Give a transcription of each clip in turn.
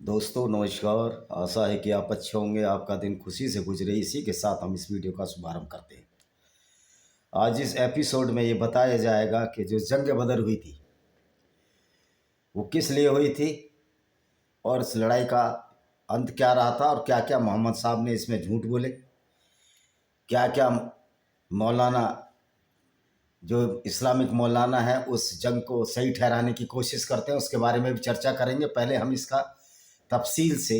दोस्तों नमस्कार। आशा है कि आप अच्छे होंगे, आपका दिन खुशी से गुजरे। इसी के साथ हम इस वीडियो का शुभारंभ करते हैं। आज इस एपिसोड में ये बताया जाएगा कि जो जंग बदर हुई थी वो किस लिए हुई थी और इस लड़ाई का अंत क्या रहा था और क्या क्या मोहम्मद साहब ने इसमें झूठ बोले, क्या क्या मौलाना जो इस्लामिक मौलाना है उस जंग को सही ठहराने की कोशिश करते हैं, उसके बारे में भी चर्चा करेंगे। पहले हम इसका तफसील से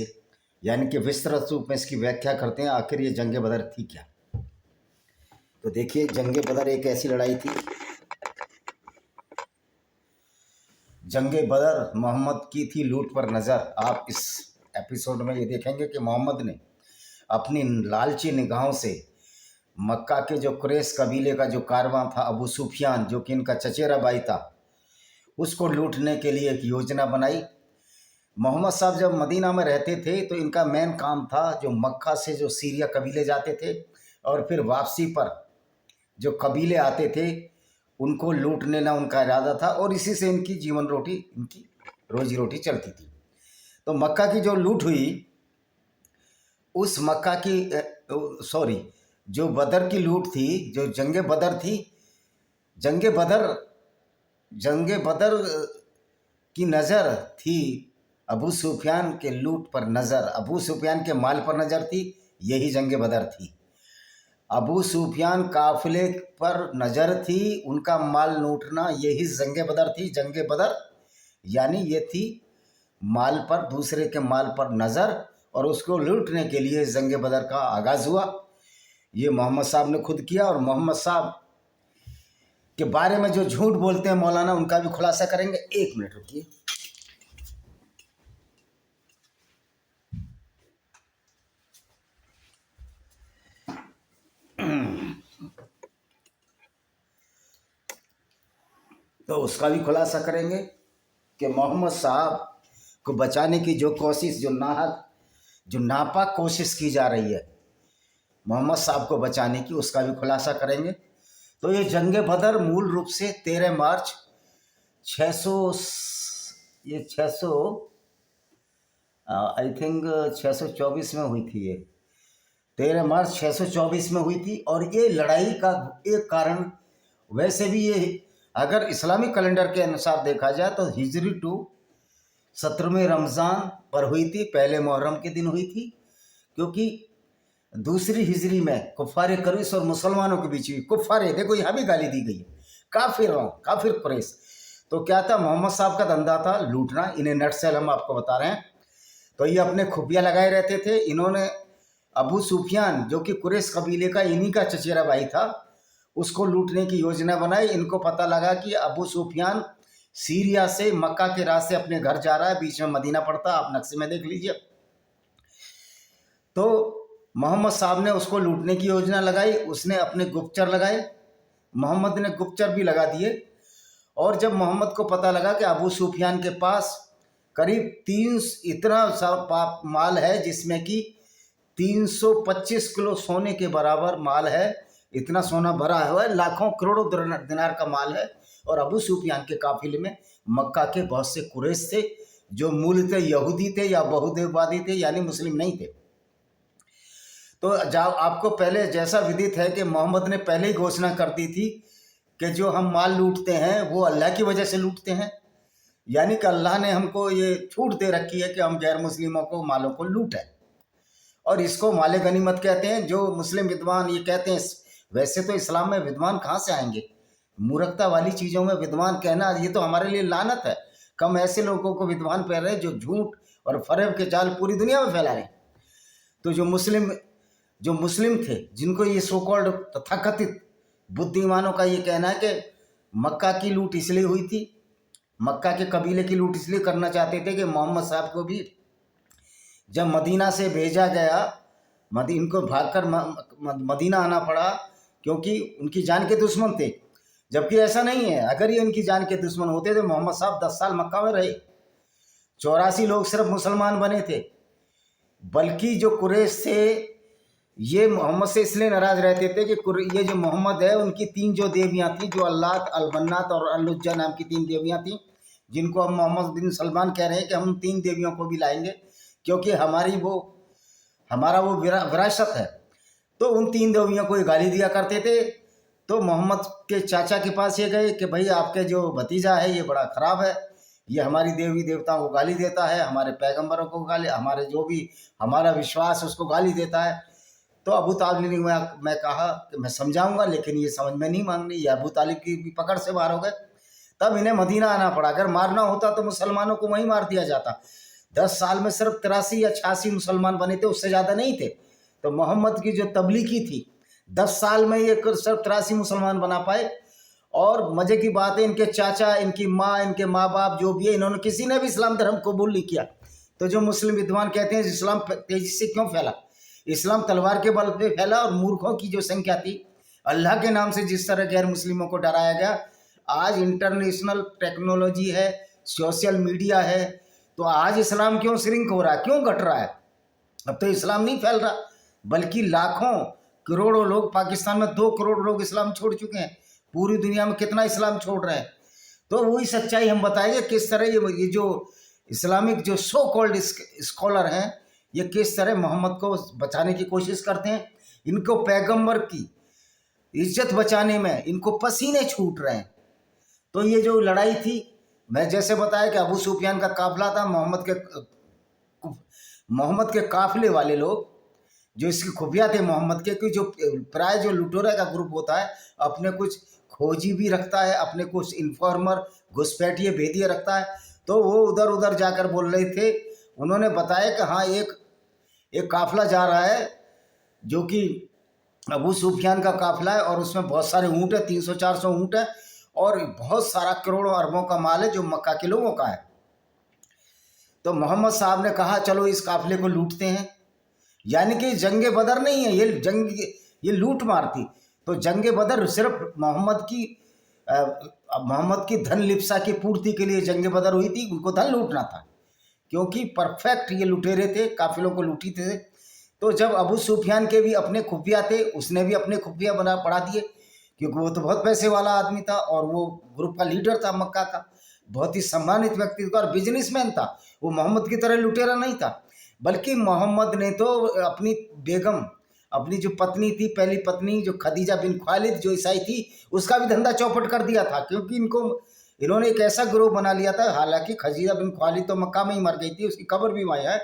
यानी कि विस्तृत रूप में इसकी व्याख्या करते हैं, आखिर ये जंग बदर थी क्या। तो देखिए, जंग बदर एक ऐसी लड़ाई थी। जंग बदर मोहम्मद की थी लूट पर नज़र। आप इस एपिसोड में ये देखेंगे कि मोहम्मद ने अपनी लालची निगाहों से मक्का के जो कुरैश कबीले का जो कारवां था, अबू सुफियान जो कि इनका चचेरा भाई था, उसको लूटने के लिए एक योजना बनाई। मोहम्मद साहब जब मदीना में रहते थे तो इनका मेन काम था जो मक्का से जो सीरिया कबीले जाते थे और फिर वापसी पर जो कबीले आते थे उनको लूट लेना उनका इरादा था, और इसी से इनकी जीवन रोटी, इनकी रोजी रोटी चलती थी। तो मक्का की जो लूट हुई, उस मक्का की जो बदर की लूट थी, जो जंग बदर थी, जंग बदर की नज़र थी अबू सुफियान के लूट पर नज़र, अबू सुफियान के माल पर नज़र थी। यही जंग बदर थी। अबू सुफियान काफिले पर नज़र थी, उनका माल लूटना, यही जंग बदर थी। जंग बदर यानी ये थी माल पर, दूसरे के माल पर नज़र, और उसको लूटने के लिए जंग बदर का आगाज़ हुआ। ये मोहम्मद साहब ने खुद किया। और मोहम्मद साहब के बारे में जो झूठ बोलते हैं मौलाना, उनका भी खुलासा करेंगे। एक मिनट रुकिए। तो उसका भी खुलासा करेंगे कि मोहम्मद साहब को बचाने की जो कोशिश, जो नापाक कोशिश की जा रही है मोहम्मद साहब को बचाने की, उसका भी खुलासा करेंगे। तो ये जंग बदर मूल रूप से 13 मार्च 600 आई थिंक 624 में हुई थी। ये 13 मार्च 624 में हुई थी। और ये लड़ाई का एक कारण, वैसे भी ये अगर इस्लामिक कैलेंडर के अनुसार देखा जाए तो हिजरी टू 17वें रमज़ान पर हुई थी, पहले मुहर्रम के दिन हुई थी। क्योंकि दूसरी हिजरी में कुफ़ार कुरैश और मुसलमानों के बीच हुई। कुफ़ार, देखो यहाँ भी गाली दी गई है, काफिर कुरैश। तो क्या था, मोहम्मद साहब का धंधा था लूटना। इन्हें नटसेल हम आपको बता रहे हैं। तो ये अपने खुफिया लगाए रहते थे। इन्होंने अबू सुफियान जो कि कुरैश कबीले का, इन्हीं का चचेरा भाई था, उसको लूटने की योजना बनाई। इनको पता लगा कि अबू सुफियान सीरिया से मक्का के रास्ते अपने घर जा रहा है, बीच में मदीना पड़ता, आप नक्शे में देख लीजिए। तो मोहम्मद साहब ने उसको लूटने की योजना लगाई। उसने अपने गुप्तचर लगाए, मोहम्मद ने गुप्तचर भी लगा दिए। और जब मोहम्मद को पता लगा कि अबू सुफियान के पास करीब 3 इतना सा माल है, जिसमें कि 325 किलो सोने के बराबर माल है, इतना सोना भरा हुआ है, लाखों करोड़ों दिनार का माल है। और अबू सुफियान के काफिले में मक्का के बहुत से कुरैश थे जो मूलतः यहूदी थे या बहुदेववादी थे, यानी मुस्लिम नहीं थे। तो जब आपको पहले जैसा विदित है कि मोहम्मद ने पहले ही घोषणा कर दी थी कि जो हम माल लूटते हैं वो अल्लाह की वजह से लूटते हैं, यानी कि अल्लाह ने हमको ये छूट दे रखी है कि हम गैर मुस्लिमों को मालों को लूटें। और इसको माले गनीमत कहते हैं। जो मुस्लिम विद्वान ये कहते हैं, वैसे तो इस्लाम में विद्वान कहाँ से आएंगे, मूर्खता वाली चीज़ों में विद्वान कहना ये तो हमारे लिए लानत है। कम ऐसे लोगों को विद्वान कह रहे हैं जो झूठ और फरेब के जाल पूरी दुनिया में फैला रहे हैं। तो जो मुस्लिम थे, जिनको ये सो कॉल्ड तथाकथित बुद्धिमानों का ये कहना है कि मक्का की लूट इसलिए हुई थी, मक्का के कबीले की लूट इसलिए करना चाहते थे कि मोहम्मद साहब को भी जब मदीना से भेजा गया, इनको भागकर मदीना आना पड़ा क्योंकि उनकी जान के दुश्मन थे। जबकि ऐसा नहीं है। अगर ये उनकी जान के दुश्मन होते तो मोहम्मद साहब 10 साल मक्का में रहे। 84 लोग सिर्फ मुसलमान बने थे। बल्कि जो कुरैश थे ये मोहम्मद से इसलिए नाराज रहते थे कि ये जो मोहम्मद है, उनकी 3 जो देवियाँ थी, जो अल्लात, अलबन्नात और अल-उज्जा नाम की 3 देवियाँ थीं, जिनको अब मोहम्मद बिन सलमान कह रहे हैं कि हम 3 देवियों को भी लाएंगे, क्योंकि हमारा वो विरासत है। तो उन 3 देवियों को ये गाली दिया करते थे। तो मोहम्मद के चाचा के पास ये गए कि भाई आपके जो भतीजा है ये बड़ा ख़राब है, ये हमारी देवी देवताओं को गाली देता है, हमारे पैगंबरों को गाली, हमारे जो भी हमारा विश्वास है उसको गाली देता है। तो अबू तालिब ने मैं कहा कि मैं समझाऊंगा, लेकिन ये समझ में नहीं मांग रही। ये अबू तालिब की भी पकड़ से बाहर हो गए। तब इन्हें मदीना आना पड़ा। अगर मारना होता तो मुसलमानों को वहीं मार दिया जाता। 10 साल में सिर्फ 83 या 86 मुसलमान बने थे, उससे ज़्यादा नहीं थे। तो मोहम्मद की जो तबलीगी थी 10 साल में ये सिर्फ 83 मुसलमान बना पाए। और मज़े की बात है, इनके चाचा, इनकी माँ, इनके माँ बाप जो भी है, इन्होंने किसी ने भी इस्लाम धर्म कबूल नहीं किया। तो जो मुस्लिम विद्वान कहते हैं इस्लाम तेजी से क्यों फैला, इस्लाम तलवार के बल पे फैला। और मूर्खों की जो संख्या थी, अल्लाह के नाम से जिस तरह गैर मुस्लिमों को डराया गया, आज इंटरनेशनल टेक्नोलॉजी है, सोशल मीडिया है, तो आज इस्लाम क्यों श्रिंक हो रहा है, क्यों घट रहा है। अब तो इस्लाम नहीं फैल रहा, बल्कि लाखों करोड़ों लोग, पाकिस्तान में 2 करोड़ लोग इस्लाम छोड़ चुके हैं। पूरी दुनिया में कितना इस्लाम छोड़ रहे हैं। तो वही सच्चाई हम बताएंगे किस तरह ये जो इस्लामिक जो सो कॉल्ड स्कॉलर हैं, ये किस तरह मोहम्मद को बचाने की कोशिश करते हैं। इनको पैगंबर की इज्जत बचाने में इनको पसीने छूट रहे हैं। तो ये जो लड़ाई थी, मैं जैसे बताया कि अबू सुफियान का काफिला था, मोहम्मद के काफिले वाले लोग जो इसके खुफिया थे मोहम्मद के, कि जो प्राय जो लुटेरे का ग्रुप होता है अपने कुछ खोजी भी रखता है, अपने कुछ इन्फॉर्मर घुसपैठिए भेदिए रखता है। तो वो उधर उधर जाकर बोल रहे थे। उन्होंने बताया कि हाँ एक काफिला जा रहा है जो कि अबू सुफियान का काफिला है, और उसमें बहुत सारे ऊँट है, 300-400 ऊँट है, और बहुत सारा करोड़ों अरबों का माल है जो मक्का के लोगों का है। तो मोहम्मद साहब ने कहा चलो इस काफिले को लूटते हैं। यानी कि जंगे बदर नहीं है ये लूट मार थी। तो जंगे बदर सिर्फ मोहम्मद की धन लिप्सा की पूर्ति के लिए जंगे बदर हुई थी, उनको धन लूटना था, क्योंकि परफेक्ट ये लुटेरे थे, काफिलों को लूटी थे। तो जब अबू सुफियान के भी अपने खुफिया थे, उसने भी अपने खुफिया बढ़ा दिए, क्योंकि वो तो बहुत पैसे वाला आदमी था और वो ग्रुप का लीडर था मक्का का, बहुत ही सम्मानित व्यक्ति था और बिजनेसमैन था। वो मोहम्मद की तरह लुटेरा नहीं था, बल्कि मोहम्मद ने तो अपनी बेगम, अपनी जो पत्नी थी, पहली पत्नी जो खदीजा बिन खालिद जो ईसाई थी, उसका भी धंधा चौपट कर दिया था। क्योंकि इन्होंने एक ऐसा ग्रोह बना लिया था। हालांकि खदीजा बिन खालिद तो मक्का में ही मर गई थी, उसकी कब्र भी वहीं है।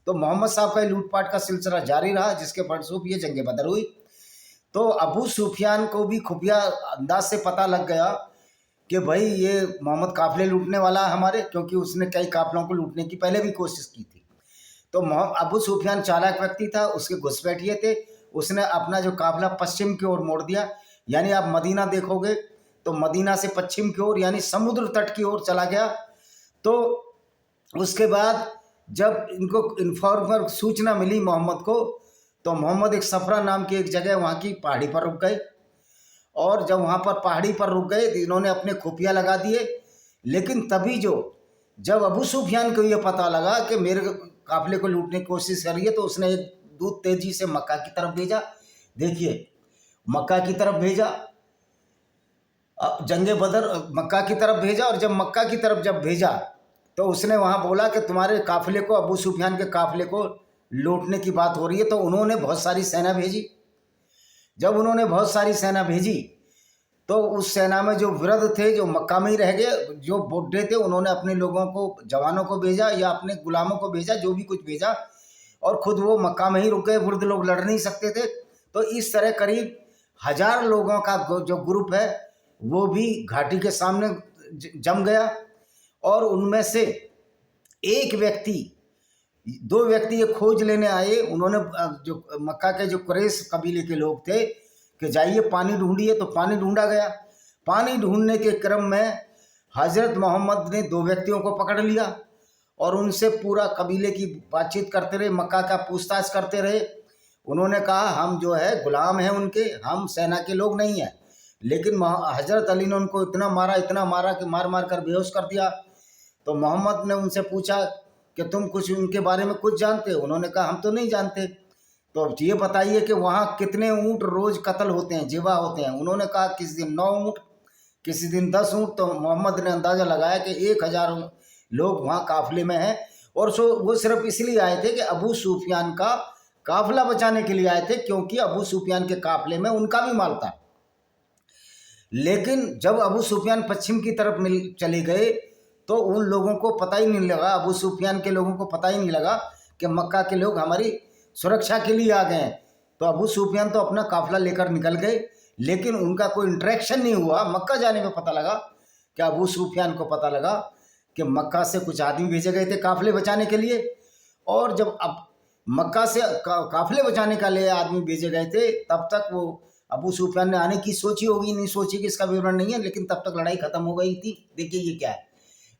तो मोहम्मद साहब का लूटपाट का सिलसिला जारी रहा, जिसके फलस्वरूप ये जंगे बदर हुई। तो अबू सुफियान को भी खुफिया अंदाज से पता लग गया कि भाई ये मोहम्मद काफिले लूटने वाला है हमारे, क्योंकि उसने कई काफिलों को लूटने की पहले भी कोशिश की थी। तो अबू सुफियान चालाक व्यक्ति था, उसके घुसपैठिए थे। उसने अपना जो काफिला पश्चिम की ओर मोड़ दिया। यानी आप मदीना देखोगे तो मदीना से पश्चिम की ओर, यानी समुद्र तट की ओर चला गया। तो उसके बाद जब इनको इन्फॉर्मर सूचना मिली मोहम्मद को, तो मोहम्मद एक सफरा नाम की एक जगह वहाँ की पहाड़ी पर रुक गए। और जब वहाँ पर पहाड़ी पर रुक गए तो इन्होंने अपने खुफिया लगा दिए। लेकिन तभी जब अबू सुफियान को ये पता लगा कि मेरे काफिले को लूटने की कोशिश कर रही है, तो उसने एक दूत तेजी से मक्का की तरफ भेजा। देखिए, मक्का की तरफ भेजा, जंगे बदर मक्का की तरफ भेजा। और जब मक्का की तरफ जब भेजा तो उसने वहाँ बोला कि तुम्हारे काफिले को, अबू सुफियान के काफिले को लूटने की बात हो रही है। तो उन्होंने बहुत सारी सेना भेजी। जब उन्होंने बहुत सारी सेना भेजी तो उस सेना में जो वृद्ध थे, जो मक्का में ही रह गए, जो बुढ़े थे, उन्होंने अपने लोगों को, जवानों को भेजा या अपने गुलामों को भेजा, जो भी कुछ भेजा, और खुद वो मक्का में ही रुक गए। वृद्ध लोग लड़ नहीं सकते थे। तो इस तरह करीब 1000 लोगों का जो ग्रुप है वो भी घाटी के सामने जम गया। और उनमें से दो व्यक्ति ये खोज लेने आए। उन्होंने जो मक्का के जो कुरैश कबीले के लोग थे कि जाइए पानी ढूंढिए, तो पानी ढूंढा गया। पानी ढूंढने के क्रम में हजरत मोहम्मद ने 2 व्यक्तियों को पकड़ लिया और उनसे पूरा कबीले की बातचीत करते रहे, मक्का का पूछताछ करते रहे। उन्होंने कहा हम जो है गुलाम हैं उनके, हम सेना के लोग नहीं हैं। लेकिन हजरत अली ने उनको इतना मारा कि मार मार कर बेहोश कर दिया। तो मोहम्मद ने उनसे पूछा कि तुम कुछ उनके बारे में कुछ जानते हो? उन्होंने कहा हम तो नहीं जानते। तो अब ये बताइए कि वहाँ कितने ऊँट रोज़ कत्ल होते हैं, ज़िबा होते हैं? उन्होंने कहा किस दिन 9 ऊँट, किसी दिन 10 ऊँट, तो मोहम्मद ने अंदाज़ा लगाया कि 1000 लोग वहाँ काफिले में हैं। और वो सिर्फ इसलिए आए थे कि अबू सुफियान का काफिला बचाने के लिए आए थे, क्योंकि अबू सुफियान के काफिले में उनका भी माल था। लेकिन जब अबू सुफियान पश्चिम की तरफ चले गए तो उन लोगों को पता ही नहीं लगा, अबू सुफियान के लोगों को पता ही नहीं लगा कि मक्का के लोग हमारी सुरक्षा के लिए आ गए हैं। तो अबू सुफियान तो अपना काफिला लेकर निकल गए, लेकिन उनका कोई इंटरेक्शन नहीं हुआ। मक्का जाने में पता लगा कि अबू सुफियान को पता लगा कि मक्का से कुछ आदमी भेजे गए थे काफिले बचाने के लिए। और जब अब मक्का से काफिले बचाने के लिए आदमी भेजे गए थे, तब तक वो अबू सुफियान ने आने की सोची होगी, नहीं सोची कि इसका विवरण नहीं है, लेकिन तब तक लड़ाई खत्म हो गई थी। देखिए ये क्या है,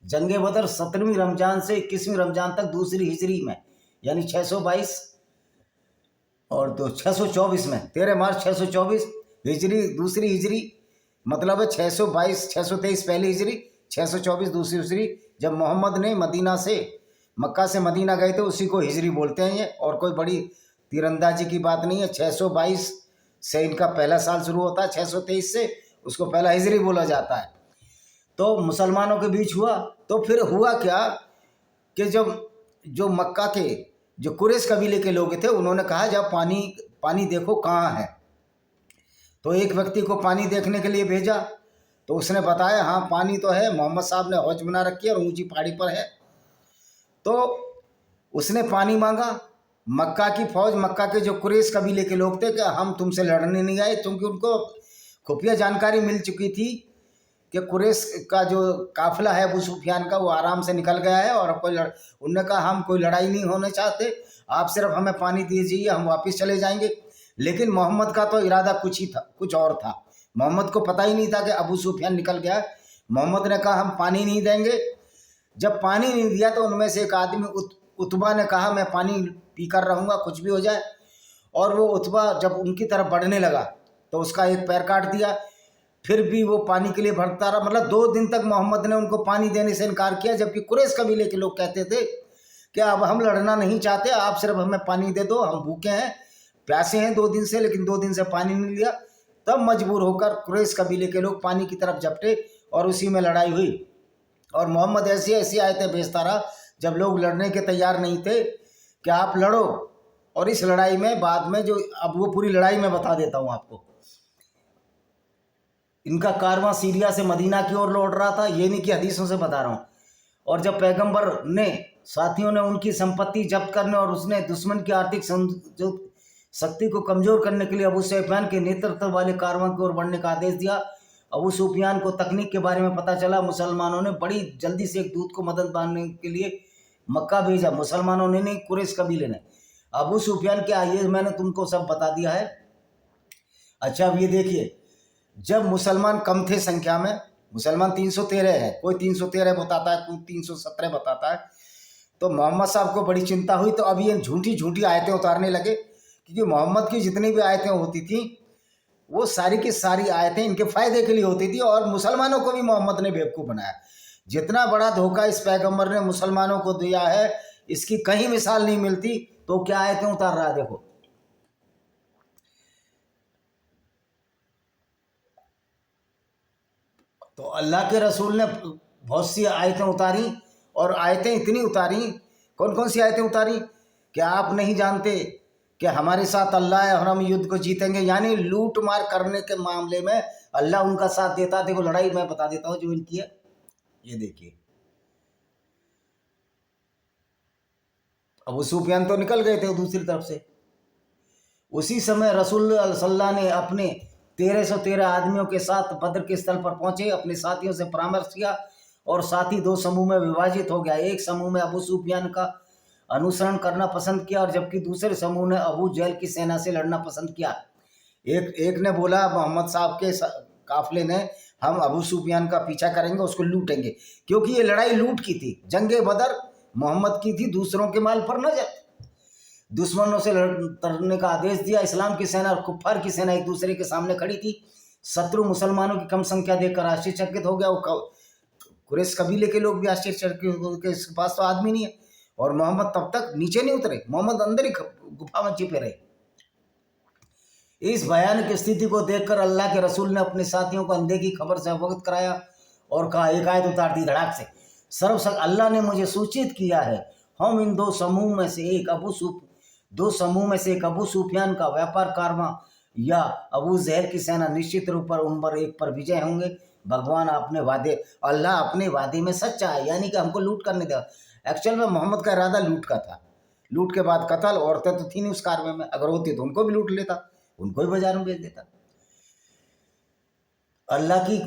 जंगे बदर 17वीं रमजान से 21वीं रमजान तक दूसरी हिजरी में, यानी 622 और तो 624 में, 13 मार्च 624 हिजरी दूसरी हिजरी, मतलब है 622 623 पहली हिजरी, 624 दूसरी हिजरी। जब मोहम्मद ने मक्का से मदीना गए थे, उसी को हिजरी बोलते हैं ये, और कोई बड़ी तीरंदाजी की बात नहीं है। 622 से इनका पहला साल शुरू होता है, 623 से उसको पहला हिजरी बोला जाता है। तो मुसलमानों के बीच हुआ। तो फिर हुआ क्या कि जब जो मक्का के जो कुरैश कबीले के लोग थे, उन्होंने कहा जब पानी देखो कहाँ है। तो एक व्यक्ति को पानी देखने के लिए भेजा, तो उसने बताया हाँ पानी तो है, मोहम्मद साहब ने हौज बना रखी है और ऊंची पहाड़ी पर है। तो उसने पानी मांगा। मक्का की फौज, मक्का के जो कुरैश कबीले के लोग थे कि हम तुमसे लड़ने नहीं आए, क्योंकि उनको खुफिया जानकारी मिल चुकी थी कि कुरैश का जो काफिला है अबू सुफियान का, वो आराम से निकल गया है। और उनने कहा हम कोई लड़ाई नहीं होने चाहते, आप सिर्फ हमें पानी दीजिए, हम वापस चले जाएंगे। लेकिन मोहम्मद का तो इरादा कुछ ही था, कुछ और था। मोहम्मद को पता ही नहीं था कि अबू सुफियान निकल गया। मोहम्मद ने कहा हम पानी नहीं देंगे। जब पानी नहीं दिया तो उनमें से एक आदमी उतबा ने कहा मैं पानी पीकर रहूँगा, कुछ भी हो जाए। और वो उतबा जब उनकी तरफ बढ़ने लगा तो उसका एक पैर काट दिया। फिर भी वो पानी के लिए भटकता रहा। मतलब 2 दिन तक मोहम्मद ने उनको पानी देने से इनकार किया, जबकि कुरैश कबीले के लोग कहते थे कि अब हम लड़ना नहीं चाहते, आप सिर्फ हमें पानी दे दो, हम भूखे हैं, प्यासे हैं 2 दिन से, लेकिन 2 दिन से पानी नहीं लिया। तब मजबूर होकर कुरैश कबीले के लोग पानी की तरफ झपटे और उसी में लड़ाई हुई। और मोहम्मद ऐसी ऐसी आयतें भेजता रहा जब लोग लड़ने के तैयार नहीं थे कि आप लड़ो। और इस लड़ाई में बाद में जो, अब वो पूरी लड़ाई मैं बता देता हूँ आपको। इनका कारवां सीरिया से मदीना की ओर लौट रहा था, ये नहीं कि हदीसों से बता रहा हूँ। और जब पैगंबर ने साथियों ने उनकी संपत्ति जब्त करने और उसने दुश्मन की आर्थिक शक्ति को कमजोर करने के लिए अबू सुफियान के नेतृत्व वाले कारवां की ओर बढ़ने का आदेश दिया। अबू सुफियान को तकनीक के बारे में पता चला। मुसलमानों ने बड़ी जल्दी से एक दूत को मदद मांगने के लिए मक्का भेजा। मुसलमानों ने नहीं, कुरैश कबीले ने। अबू सुफियान क्या, ये मैंने तुमको सब बता दिया है। अच्छा अब ये देखिए, जब मुसलमान कम थे संख्या में, मुसलमान 313 है, कोई 313 बताता है, कोई 317 बताता है। तो मोहम्मद साहब को बड़ी चिंता हुई। तो अब ये झूठी झूठी आयतें उतारने लगे, क्योंकि मोहम्मद की जितनी भी आयतें होती थी वो सारी की सारी आयतें इनके फ़ायदे के लिए होती थी। और मुसलमानों को भी मोहम्मद ने बेवकूफ़ बनाया। जितना बड़ा धोखा इस पैगंबर ने मुसलमानों को दिया है, इसकी कहीं मिसाल नहीं मिलती। तो क्या आयतें उतार रहा है देखो। तो अल्लाह के रसूल ने बहुत सी आयतें उतारी, और आयतें इतनी उतारी, कौन कौन सी आयतें उतारी कि आप नहीं जानते कि हमारे साथ अल्लाह है और हम युद्ध को जीतेंगे। यानी लूट मार करने के मामले में अल्लाह उनका साथ देता। देखो लड़ाई मैं बता देता हूँ जो इनकी है, ये देखिए। अबू सुफियान तो निकल गए थे दूसरी तरफ से। उसी समय रसूल सल्लल्लाहु ने अपने 1313 आदमियों के साथ बद्र के स्थल पर पहुंचे। अपने साथियों से परामर्श किया और साथी 2 समूह में विभाजित हो गया। एक समूह में अबू सुफियान का अनुसरण करना पसंद किया, और जबकि दूसरे समूह ने अबू जहल की सेना से लड़ना पसंद किया। एक ने बोला मोहम्मद साहब के काफिले ने, हम अबू सुफियान का पीछा करेंगे, उसको लूटेंगे, क्योंकि ये लड़ाई लूट की थी। जंगे बदर मोहम्मद की थी, दूसरों के माल पर नजर। दुश्मनों से लड़ने का आदेश दिया। इस्लाम की सेना और कुफ्फार की सेना एक दूसरे के सामने खड़ी थी। शत्रु मुसलमानों की कम संख्या देखकर आश्चर्यचकित हो गया। कुरैश कबीले के लोग भी आश्चर्यचकित हो गए, इसके पास तो आदमी नहीं है। और मोहम्मद तब तक नीचे नहीं उतरे, मोहम्मद अंदर ही गुफा में छिपे रहे। इस भयानक स्थिति को देखकर अल्लाह के रसूल ने अपने साथियों को अंधे की खबर से अवगत कराया और कहा, एक आयत उतार दी धड़ाक से, अल्लाह ने मुझे सूचित किया है, हम इन दो समूह में से एक अबू सुफियान का व्यापार कारवां या अबू जहल की सेना निश्चित रूप पर उन पर एक पर विजय होंगे। भगवान अल्लाह अपने वादे में सच्चा है, यानी कि हमको लूट करने दिया। एक्चुअल में मोहम्मद का इरादा लूट का था। लूट के बाद कत्ल, औरतें तो थी नहीं उस कारवे में, अगर होती तो उनको भी लूट लेता, उनको भी बाजार में बेच देता। अल्लाह की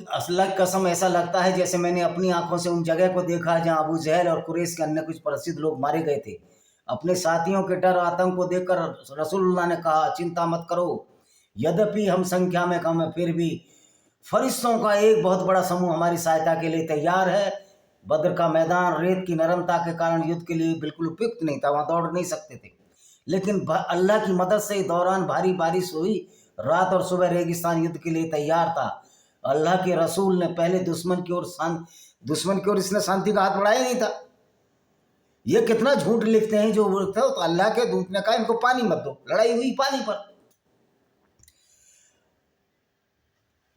कसम, ऐसा लगता है जैसे मैंने अपनी आंखों से उन जगह को देखा जहां अबू जहल और कुरैश के अन्य कुछ प्रसिद्ध लोग मारे गए थे। अपने साथियों के डर आतंक को देखकर रसूलुल्लाह ने कहा, चिंता मत करो, यद्यपि हम संख्या में कम है, फिर भी फरिश्तों का एक बहुत बड़ा समूह हमारी सहायता के लिए तैयार है। बद्र का मैदान रेत की नरमता के कारण युद्ध के लिए बिल्कुल उपयुक्त नहीं था, वहां दौड़ नहीं सकते थे, लेकिन अल्लाह की मदद से दौरान भारी बारिश हुई। रात और सुबह रेगिस्तान युद्ध के लिए तैयार था। अल्लाह के रसूल ने पहले दुश्मन की ओर इसने शांति का हाथ बढ़ाया नहीं था। ये कितना झूठ लिखते हैं जो बोलते हो। तो अल्लाह के दूत ने कहा, इनको पानी मत दो, लड़ाई हुई पानी पर।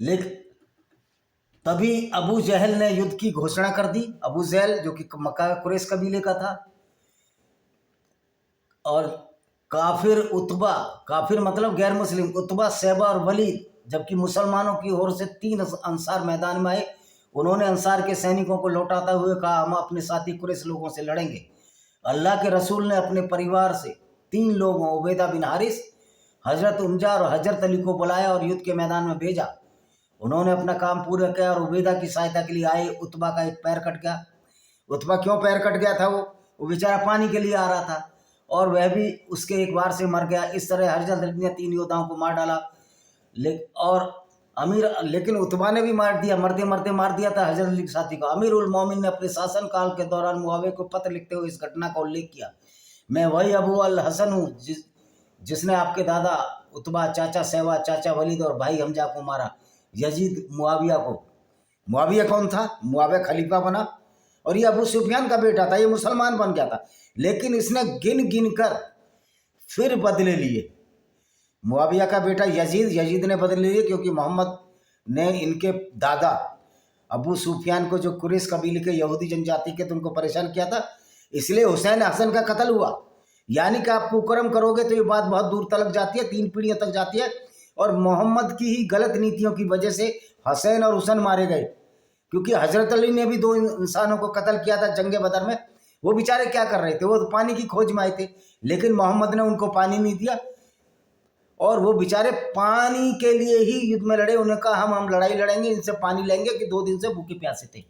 लेकिन तभी अबू जहल ने युद्ध की घोषणा कर दी। अबू जहल जो कि मक्का कुरैश कबीले का था, और काफिर उतबा, काफिर मतलब गैर मुस्लिम, उतबा, शैबा और वलीद, जबकि मुसलमानों की ओर से 3 अंसार मैदान में आए। उन्होंने अंसार के सैनिकों को लौटाते हुए कहा, हम अपने साथी कुरैश लोगों से लड़ेंगे। अल्लाह के रसूल ने अपने परिवार से 3 लोगों, उबैदा बिन हारिस, हजरत उमजा और हजरत अली को बुलाया और युद्ध के मैदान में भेजा। उन्होंने अपना काम पूरा किया और उबैदा की सहायता के लिए आए। उतबा का एक पैर कट गया। उतबा क्यों पैर कट गया था? वो बेचारा पानी के लिए आ रहा था और वह भी उसके एक बार से मर गया। इस तरह हजरत अली ने 3 योद्धाओं को मार डाला। लेकिन उतबा ने भी मार दिया, मरते मरते मार दिया था हजरत अली के साथी को। अमीर उल मोमिन ने अपने शासन काल के दौरान मुआविया को पत्र लिखते हुए इस घटना का उल्लेख किया, मैं वही अबू अल हसन हूँ जिसने आपके दादा उतबा, चाचा शैबा, चाचा वलीद और भाई हमजा को मारा। यजीद मुआविया को, मुआविया कौन था? मुआविया खलीफा बना और ये अबू सुफियान का बेटा था, ये मुसलमान बन गया था, लेकिन इसने गिन गिन कर फिर बदले लिए। मुआविया का बेटा यजीद ने बदले लिए, क्योंकि मोहम्मद ने इनके दादा अबू सुफियान को, जो कुरैश कबीले के यहूदी जनजाति के, तुमको परेशान किया था, इसलिए हुसैन हसन का कत्ल हुआ। यानी कि आप कुकर्म करोगे तो ये बात बहुत दूर तक जाती है, 3 पीढ़ियों तक जाती है। और मोहम्मद की ही गलत नीतियों की वजह से हसैन और हुसैन मारे गए, क्योंकि हजरत अली ने भी 2 इंसानों को कत्ल किया था जंगे बदर में। वो बेचारे क्या कर रहे थे? वो तो पानी की खोज में आए थे, लेकिन मोहम्मद ने उनको पानी नहीं दिया और वो बेचारे पानी के लिए ही युद्ध में लड़े। उन्होंने कहा, हम लड़ाई लड़ेंगे, इनसे पानी लेंगे, कि 2 दिन से भूखे प्यासे थे।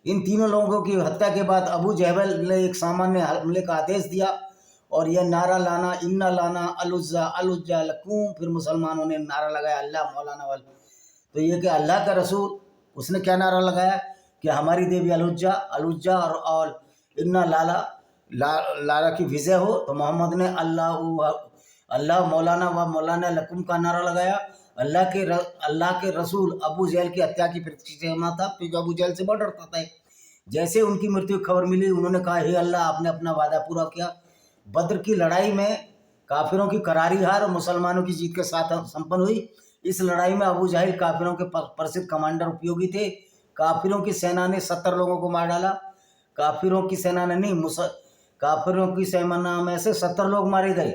इन तीनों लोगों की हत्या के बाद अबू जहल ने एक सामान्य हमले का आदेश दिया और यह नारा लाना, इन्ना लाना अलुज्जा अलुज्जा लकूम। फिर मुसलमानों ने नारा लगाया, अल्लाह मौलाना वाल। तो ये कि अल्लाह का रसूल, उसने क्या नारा लगाया कि हमारी देवी अलुज्जा अलुज्जा और इन्ना लाला की विजय हो। तो मोहम्मद ने अल्लाह मौलाना व मौलाना लकुम का नारा लगाया। अल्लाह के रसूल अबू जहल की हत्या की प्रतीक्षा था, क्योंकि अबू जहल से बहुत डरता था। जैसे उनकी मृत्यु की खबर मिली, उन्होंने कहा, हे अल्लाह, आपने अपना वादा पूरा किया। बद्र की लड़ाई में काफिरों की करारी हार और मुसलमानों की जीत के साथ संपन्न हुई। इस लड़ाई में अबू जहल काफिरों के प्रसिद्ध कमांडर उपयोगी थे। काफिरों की सेना ने 70 लोगों को मार डाला। काफिरों की सेना में से 70 लोग मारे गए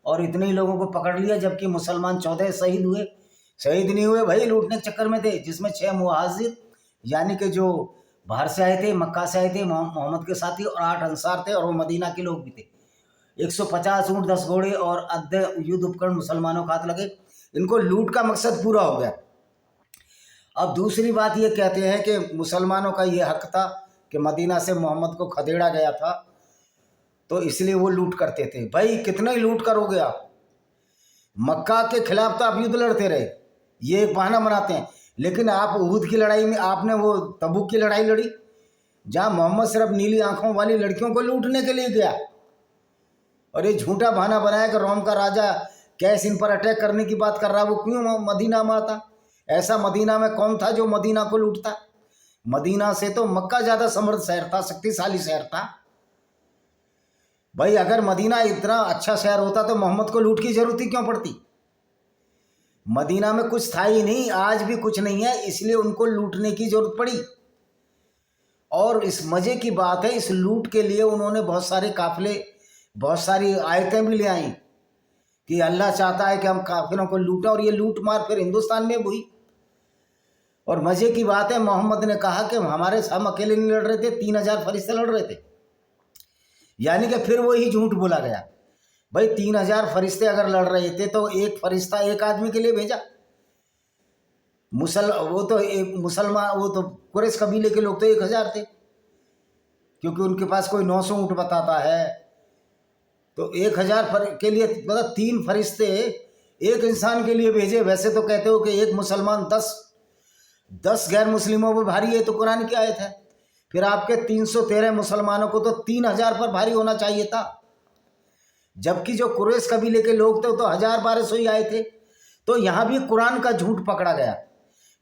और इतने ही लोगों को पकड़ लिया, जबकि मुसलमान 14 शहीद हुए। शहीद नहीं हुए भाई, लूटने के चक्कर में थे, जिसमें 6 मुहाजिर यानी कि जो बाहर से आए थे, मक्का से आए थे, मोहम्मद के साथी, और 8 अंसार थे और वो मदीना के लोग भी थे। 150 ऊँट, 10 घोड़े और अद्य युद्ध उपकरण मुसलमानों के हाथ लगे। इनको लूट का मकसद पूरा हो गया। अब दूसरी बात ये कहते हैं कि मुसलमानों का ये हक था कि मदीना से मोहम्मद को खदेड़ा गया था, तो इसलिए वो लूट करते थे। भाई कितना ही लूट करोगे आप? मक्का के खिलाफ तो आप युद्ध लड़ते रहे, ये एक बहाना बनाते हैं। लेकिन आप उहुद की लड़ाई में, आपने वो तबूक की लड़ाई लड़ी, जहाँ मोहम्मद सिर्फ नीली आंखों वाली लड़कियों को लूटने के लिए गया, और ये झूठा बहाना बनाया कि रोम का राजा कैस इन पर अटैक करने की बात कर रहा है। वो क्यों मदीना में आता? ऐसा मदीना में कौन था जो मदीना को लूटता? मदीना से तो मक्का ज़्यादा समृद्ध शहर था, शक्तिशाली शहर था। भाई अगर मदीना इतना अच्छा शहर होता तो मोहम्मद को लूट की जरूरत ही क्यों पड़ती? मदीना में कुछ था ही नहीं, आज भी कुछ नहीं है, इसलिए उनको लूटने की जरूरत पड़ी। और इस मजे की बात है, इस लूट के लिए उन्होंने बहुत सारे काफिले, बहुत सारी आयतें भी ले आई कि अल्लाह चाहता है कि हम काफिरों को लूटें, और ये लूट मार फिर हिंदुस्तान में हुई। और मजे की बात है, मोहम्मद ने कहा कि हम अकेले नहीं लड़ रहे थे, 3000 फरिश्ते लड़ रहे थे। यानी कि फिर वही झूठ बोला गया। भाई 3000 फरिश्ते अगर लड़ रहे थे तो एक फरिश्ता एक आदमी के लिए भेजा। वो तो एक मुसलमान, वो तो कुरैश कबीले के लोग तो 1000 थे, क्योंकि उनके पास कोई 900 ऊँट बताता है। तो 1000 के लिए मतलब 3 फरिश्ते एक इंसान के लिए भेजे। वैसे तो कहते हो कि एक मुसलमान 10 गैर मुस्लिमों पर भारी है, तो कुरान की आयत है। फिर आपके 313 मुसलमानों को तो 3000 पर भारी होना चाहिए था, जबकि जो कुरैश कबीले के लोग थे तो 1000-1200 ही आए थे। तो यहाँ भी कुरान का झूठ पकड़ा गया।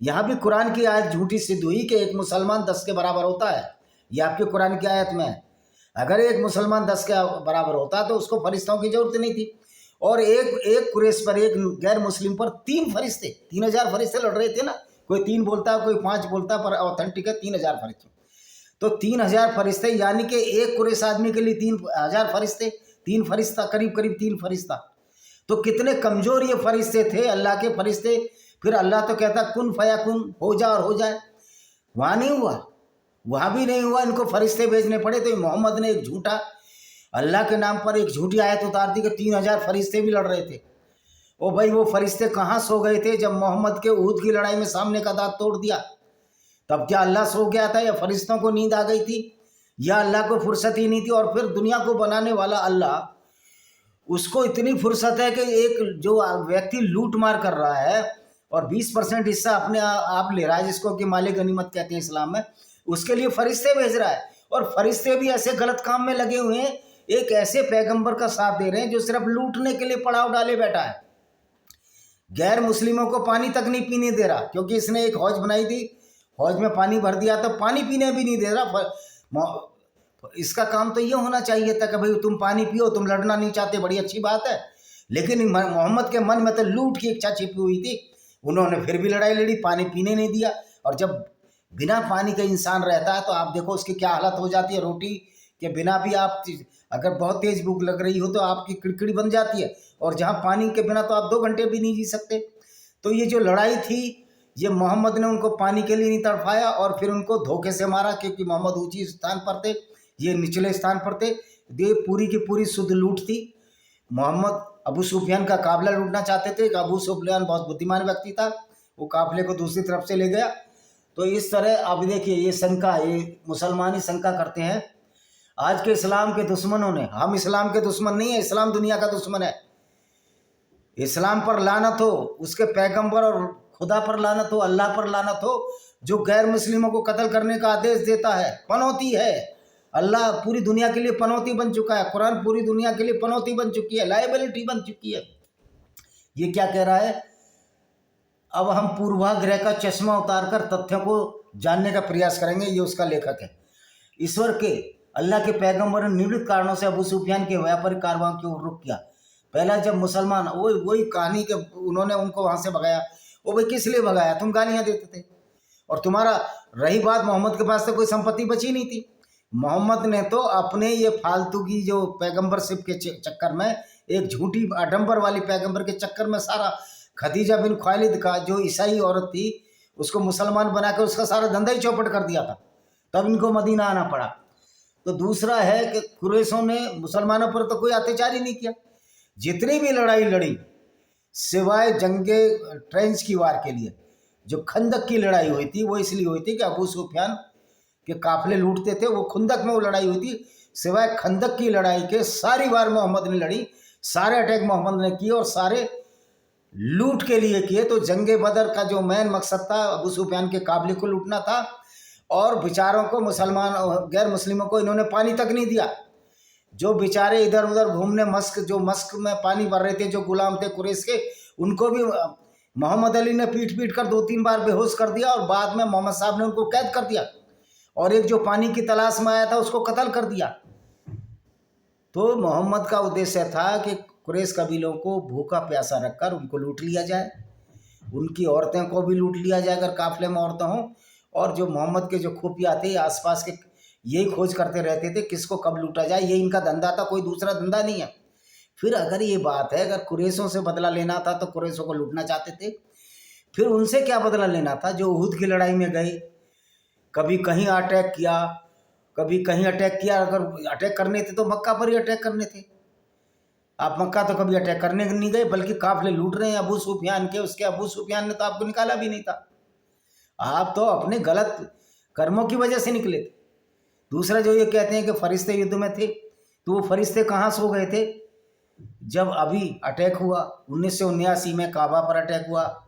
यहाँ भी कुरान की आयत झूठी सिद्ध हुई कि एक मुसलमान 10 के बराबर होता है। ये आपके कुरान की आयत में है। अगर एक मुसलमान 10 के बराबर होता तो उसको फरिश्तों की जरूरत नहीं थी। और एक कुरैश पर, एक गैर मुस्लिम पर 3 फरिश्ते, 3000 फरिश्ते लड़ रहे थे ना। कोई 3 बोलता है, कोई 5 बोलता है, पर ऑथेंटिक है 3000 फरिश्ते। तो 3000 फरिश्ते, यानी कि एक कुरैश आदमी के लिए 3000 फरिश्ते, 3 फरिश्ता, करीब करीब 3 फरिश्ता। तो कितने कमजोर ये फरिश्ते थे, अल्लाह के फरिश्ते। फिर अल्लाह तो कहता कुन फयाकुन, हो जा और हो जाए। वहाँ नहीं हुआ, वहाँ भी नहीं हुआ, इनको फरिश्ते भेजने पड़े। तो मोहम्मद ने एक झूठा, अल्लाह के नाम पर एक झूठी आयत उतार दी कि 3000 फरिश्ते भी लड़ रहे थे। ओ भाई, वो फरिश्ते कहाँ सो गए थे जब मोहम्मद के उहद की लड़ाई में सामने का दांत तोड़ दिया? तब क्या अल्लाह सो गया था, या फरिश्तों को नींद आ गई थी, या अल्लाह को फुर्सत ही नहीं थी? और फिर दुनिया को बनाने वाला अल्लाह, उसको इतनी फुर्सत है कि एक जो व्यक्ति लूट मार कर रहा है और 20% हिस्सा अपने आप ले रहा है, जिसको कि माले गनीमत कहते हैं इस्लाम में, उसके लिए फरिश्ते भेज रहा है। और फरिश्ते भी ऐसे गलत काम में लगे हुए हैं, एक ऐसे पैगंबर का साथ दे रहे हैं जो सिर्फ लूटने के लिए पड़ाव डाले बैठा है। गैर मुस्लिमों को पानी तक नहीं पीने दे रहा, क्योंकि इसने एक हौज बनाई थी, हौज में पानी भर दिया, तो पानी पीने भी नहीं दे रहा। इसका काम तो ये होना चाहिए था कि भाई तुम पानी पियो, तुम लड़ना नहीं चाहते, बड़ी अच्छी बात है। लेकिन मोहम्मद के मन में तो लूट की इच्छा छिपी हुई थी। उन्होंने फिर भी लड़ाई लड़ी, पानी पीने नहीं दिया। और जब बिना पानी का इंसान रहता है तो आप देखो उसकी क्या हालत हो जाती है। रोटी के बिना भी आप, अगर बहुत तेज भूख लग रही हो तो आपकी किड़किड़ी बन जाती है, और जहाँ पानी के बिना तो आप 2 घंटे भी नहीं जी सकते। तो ये जो लड़ाई थी, ये मोहम्मद ने उनको पानी के लिए नहीं तड़पाया, और फिर उनको धोखे से मारा, क्योंकि मोहम्मद ऊंची स्थान पर थे, ये निचले स्थान पर थे। ये पूरी की पूरी शुद्ध लूट थी। मोहम्मद अबू सुफियान का काफिला लूटना चाहते थे। अबू सुफियान बहुत बुद्धिमान व्यक्ति था, वो काफिले को दूसरी तरफ से ले गया। तो इस तरह अब देखिए, ये शंका, ये मुसलमान ही शंका करते हैं आज के इस्लाम के दुश्मनों ने। हम इस्लाम के दुश्मन नहीं है, इस्लाम दुनिया का दुश्मन है। इस्लाम पर लानत हो, उसके पैगंबर और खुदा पर लानत हो, अल्लाह पर लानत हो, जो गैर मुस्लिमों को कत्ल करने का आदेश देता है। पनौती है, अल्लाह पूरी दुनिया के लिए पनौती बन चुका है। कुरान पूरी दुनिया के लिए पनौती बन चुकी है, लाइबिलिटी बन चुकी है। ये क्या कह रहा है? अब हम पूर्वाग्रह का चश्मा उतारकर तथ्यों को जानने का प्रयास करेंगे। ये उसका लेखक है। ईश्वर के, अल्लाह के पैगंबर ने निवृत्त कारणों से अबू सुफियान के व्यापारिक कारवां की ओर रुख किया। पहला जब मुसलमान, वही कहानी के उन्होंने उनको वहाँ से भगाया। वो भाई किस लिए भगाया? तुम गालियाँ देते थे, और तुम्हारा, रही बात, मोहम्मद के पास तो कोई संपत्ति बची नहीं थी। मोहम्मद ने तो अपने ये फालतू की जो पैगंबरशिप के चक्कर में, एक झूठी आडंबर वाली पैगंबर के चक्कर में, सारा खदीजा बिन खालिद का, जो ईसाई औरत थी, उसको मुसलमान बना कर उसका सारा धंधा ही चौपट कर दिया था। तब इनको मदीना आना पड़ा। तो दूसरा है कि कुरैशों ने मुसलमानों पर तो कोई अत्याचार ही नहीं किया। जितनी भी लड़ाई लड़ी, सिवाय जंगे ट्रेंच की वार के लिए, जो खंदक की लड़ाई हुई थी, वो इसलिए हुई थी कि अबू सुफियान के काफिले लूटते थे। वो खुंदक में वो लड़ाई हुई थी। सिवाय खंदक की लड़ाई के सारी वार मोहम्मद ने लड़ी, सारे अटैक मोहम्मद ने किए, और सारे लूट के लिए किए। तो जंगे बदर का जो मेन मकसद था, अबू सुफियान के काफिले को लूटना था। और बेचारों को, मुसलमान गैर मुस्लिमों को इन्होंने पानी तक नहीं दिया। जो बेचारे इधर उधर घूमने, मस्क में पानी भर रहे थे, जो गुलाम थे कुरैश के, उनको भी मोहम्मद अली ने पीट पीट कर 2-3 बार बेहोश कर दिया, और बाद में मोहम्मद साहब ने उनको कैद कर दिया, और एक जो पानी की तलाश में आया था उसको कत्ल कर दिया। तो मोहम्मद का उद्देश्य था कि कुरैश कबीलों को भूखा प्यासा रखकर उनको लूट लिया जाए। उनकी औरतें को भी लूट लिया जाए अगर काफिले में औरतें हों। और जो मोहम्मद के जो खुफिया थे आसपास के, यही खोज करते रहते थे किसको कब लूटा जाए, ये इनका धंधा था, कोई दूसरा धंधा नहीं है। फिर अगर ये बात है, अगर कुरैशों से बदला लेना था तो कुरैशों को लूटना चाहते थे। फिर उनसे क्या बदला लेना था जो उहुद की लड़ाई में गए, कभी कहीं अटैक किया, कभी कहीं अटैक किया। अगर अटैक करने थे तो मक्का पर ही अटैक करने थे। आप मक्का तो कभी अटैक करने नहीं गए, बल्कि काफिले लूट रहे हैं अबू सुफियान के। उसके अबू सुफियान ने तो आपको निकाला भी नहीं था, आप तो अपने गलत कर्मों की वजह से निकले थे। दूसरा जो ये कहते हैं कि फरिश्ते युद्ध में थे, तो वो फरिश्ते कहाँ सो गए थे जब अभी अटैक हुआ 1979 में काबा पर अटैक हुआ।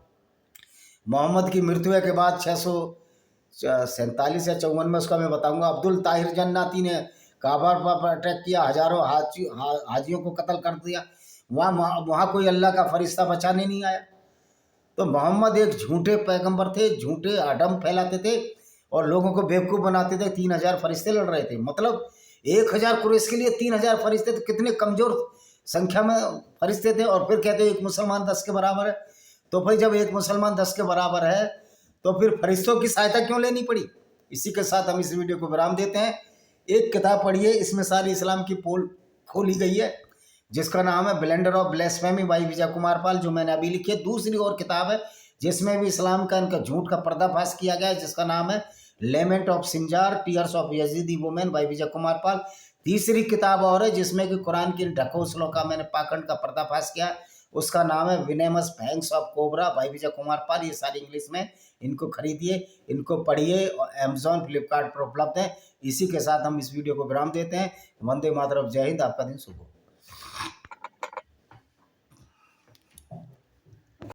मोहम्मद की मृत्यु के बाद 647 या 54 में, उसका मैं बताऊंगा, अब्दुल ताहिर जन्नाती ने काबा पर अटैक किया, हजारों हाजियों को कत्ल कर दिया। वहाँ कोई अल्लाह का फरिश्ता बचाने नहीं आया। तो मोहम्मद एक झूठे पैगंबर थे, झूठे अडम फैलाते थे और लोगों को बेवकूफ़ बनाते थे। 3000 फरिश्ते लड़ रहे थे, मतलब 1000 कुरैश के लिए 3000 फरिश्ते, तो कितने कमज़ोर संख्या में फरिश्ते थे। और फिर कहते एक मुसलमान 10 के बराबर है। तो भाई जब एक मुसलमान 10 के बराबर है तो फिर फरिश्तों की सहायता क्यों लेनी पड़ी। इसी के साथ हम इस वीडियो को विराम देते हैं। एक किताब पढ़िए, इसमें सारी इस्लाम की पोल खोली गई है, जिसका नाम है blender of ब्लेस्फेमी by Vijay Kumar पाल, जो मैंने अभी लिखी है। दूसरी और किताब है जिसमें भी इस्लाम का इनका झूठ का पर्दाफाश किया गया है, जिसका नाम है lament of Sinjar tears of Yazidi women by Vijay Kumar Pal. तीसरी किताब और है जिसमें कि कुरान की ढकोसलों का मैंने पाखंड का पर्दाफाश किया, उसका नाम है विनेमस fangs of cobra by Vijay Kumar पाल। ये सारी इंग्लिश में, इनको खरीदिए, इनको पढ़िए, और अमेजॉन फ्लिपकार्ट पर उपलब्ध है। इसी के साथ हम इस वीडियो को विराम देते हैं। वंदे मातरम, जय हिंद, आपका दिन शुभ हो।